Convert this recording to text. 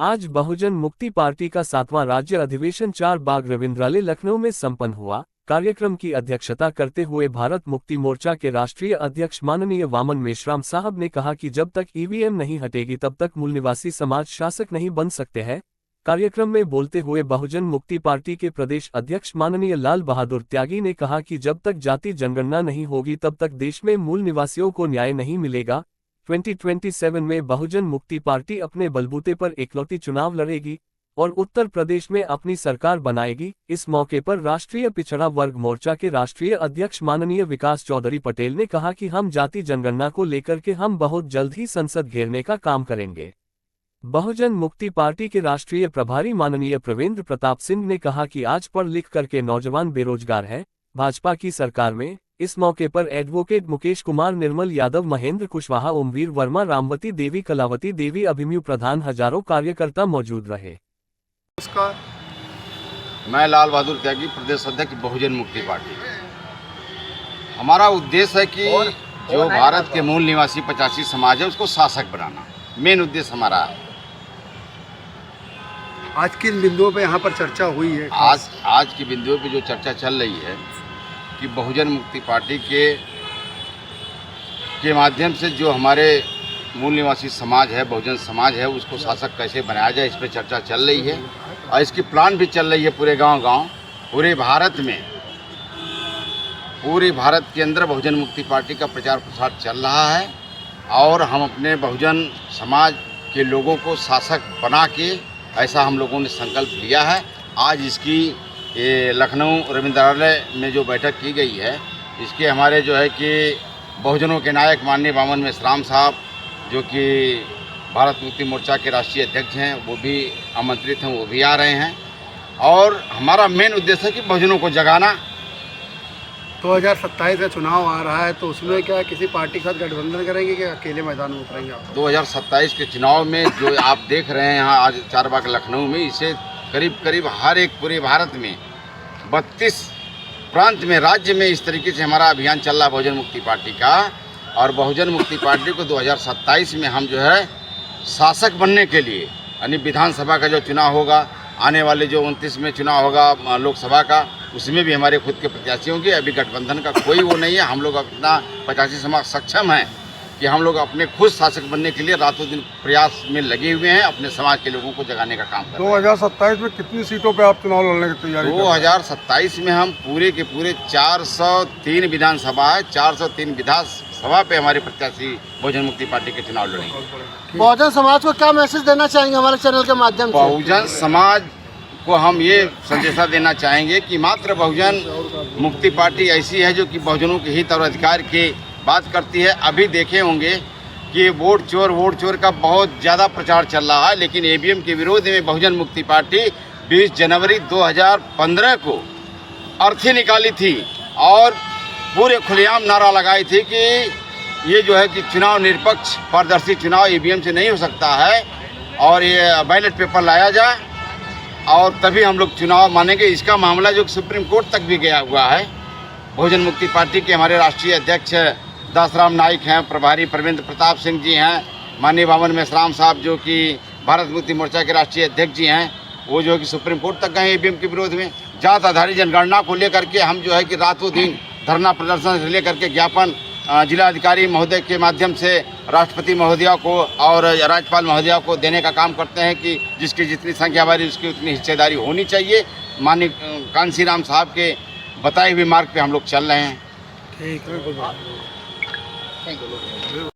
आज बहुजन मुक्ति पार्टी का 7वां राज्य अधिवेशन 4 बाग रविंद्रालय लखनऊ में संपन्न हुआ। कार्यक्रम की अध्यक्षता करते हुए भारत मुक्ति मोर्चा के राष्ट्रीय अध्यक्ष माननीय वामन मेश्राम साहब ने कहा कि जब तक ईवीएम नहीं हटेगी तब तक मूल निवासी समाज शासक नहीं बन सकते हैं। कार्यक्रम में बोलते हुए बहुजन मुक्ति पार्टी के प्रदेश अध्यक्ष माननीय लाल बहादुर त्यागी ने कहा कि जब तक जाति जनगणना नहीं होगी तब तक देश में मूल निवासियों को न्याय नहीं मिलेगा। 2027 में बहुजन मुक्ति पार्टी अपने बलबूते पर इकलौती चुनाव लड़ेगी और उत्तर प्रदेश में अपनी सरकार बनाएगी। इस मौके पर राष्ट्रीय पिछड़ा वर्ग मोर्चा के राष्ट्रीय अध्यक्ष माननीय विकास चौधरी पटेल ने कहा कि हम जाति जनगणना को लेकर के हम बहुत जल्द ही संसद घेरने का काम करेंगे। बहुजन मुक्ति पार्टी के राष्ट्रीय प्रभारी माननीय प्रवींद्र प्रताप सिंह ने कहा कि आज पढ़ लिख करके नौजवान बेरोजगार है भाजपा की सरकार में। इस मौके पर एडवोकेट मुकेश कुमार, निर्मल यादव, महेंद्र कुशवाहा, ओमवीर वर्मा, रामवती देवी, कलावती देवी, अभिमन्यु प्रधान, हजारों कार्यकर्ता मौजूद रहे। मैं लाल बहादुर त्यागी, प्रदेश अध्यक्ष बहुजन मुक्ति पार्टी। हमारा उद्देश्य है कि जो भारत के मूल निवासी 85 समाज है उसको शासक बनाना, मेन उद्देश्य हमारा है। आज किन बिंदुओं पे यहाँ पर चर्चा हुई है? आज की बिंदुओं पे जो चर्चा चल रही है कि बहुजन मुक्ति पार्टी के माध्यम से जो हमारे मूल निवासी समाज है, बहुजन समाज है, उसको शासक कैसे बनाया जाए, इस पर चर्चा चल रही है और इसकी प्लान भी चल रही है पूरे गांव-गांव, पूरे भारत में। पूरे भारत के अंदर बहुजन मुक्ति पार्टी का प्रचार प्रसार चल रहा है और हम अपने बहुजन समाज के लोगों को शासक बना के, ऐसा हम लोगों ने संकल्प लिया है। आज इसकी लखनऊ रविंद्रालय में जो बैठक की गई है, इसके हमारे जो है कि बहुजनों के नायक माननीय वामन मेश्राम साहब, जो कि भारत मुक्ति मोर्चा के राष्ट्रीय अध्यक्ष हैं, वो भी आमंत्रित हैं, वो भी आ रहे हैं। और हमारा मेन उद्देश्य है कि बहुजनों को जगाना। 2027 का चुनाव आ रहा है, तो उसमें क्या किसी पार्टी के साथ गठबंधन करेंगे कि अकेले मैदान में उतरेंगे आप? 2027 के चुनाव में जो आप देख रहे हैं यहाँ आज 4 बाग लखनऊ में, इसे करीब हर एक पूरे भारत में 32 प्रांत में, राज्य में इस तरीके से हमारा अभियान चल रहा है बहुजन मुक्ति पार्टी का। और बहुजन मुक्ति पार्टी को 2027 में हम जो है शासक बनने के लिए, यानी विधानसभा का जो चुनाव होगा, आने वाले जो 29 में चुनाव होगा लोकसभा का, उसमें भी हमारे खुद के प्रत्याशी होंगे। अभी गठबंधन का कोई वो नहीं है। हम लोग अपना 85 समाज सक्षम हैं कि हम लोग अपने खुद शासक बनने के लिए रातों दिन प्रयास में लगे हुए हैं, अपने समाज के लोगों को जगाने का काम कर रहे हैं। 2027 में कितनी सीटों पे आप चुनाव लड़ने की तैयारी? 2027 में हम पूरे के पूरे 403 विधानसभा है, 403 विधानसभा पे हमारे प्रत्याशी बहुजन मुक्ति पार्टी के चुनाव लड़ेंगे। बहुजन समाज को क्या मैसेज देना चाहेंगे हमारे चैनल के माध्यम से? बहुजन समाज को हम ये संदेशा देना चाहेंगे कि मात्र बहुजन मुक्ति पार्टी ऐसी है जो कि बहुजनों के हित और अधिकार की बात करती है। अभी देखे होंगे कि वोट चोर का बहुत ज़्यादा प्रचार चल रहा है, लेकिन ईवीएम के विरोध में बहुजन मुक्ति पार्टी 20 जनवरी 2015 को अर्थी निकाली थी और पूरे खुलेआम नारा लगाई थी कि ये जो है कि चुनाव निष्पक्ष पारदर्शी चुनाव ईवीएम से नहीं हो सकता है और ये बैलेट पेपर लाया जाए और तभी हम लोग चुनाव मानेंगे। इसका मामला जो सुप्रीम कोर्ट तक भी गया हुआ है। बहुजन मुक्ति पार्टी के हमारे राष्ट्रीय अध्यक्ष दासराम नाइक हैं, प्रभारी प्रवींद्र प्रताप सिंह जी हैं, माननीय वामन मेश्राम साहब जो कि भारत मुक्ति मोर्चा के राष्ट्रीय अध्यक्ष जी हैं, वो जो है कि सुप्रीम कोर्ट तक गए ईवीएम के विरोध में। जात आधारित जनगणना को लेकर के हम जो है कि रातों दिन धरना प्रदर्शन से लेकर के ज्ञापन जिलाधिकारी महोदय के माध्यम से राष्ट्रपति महोदया को और राज्यपाल महोदया को देने का काम करते हैं कि जिसकी जितनी संख्या बारी उसकी उतनी हिस्सेदारी होनी चाहिए। माननीय कांसी राम साहब के बताए हुए मार्ग पे हम लोग चल रहे हैं। ठीक है।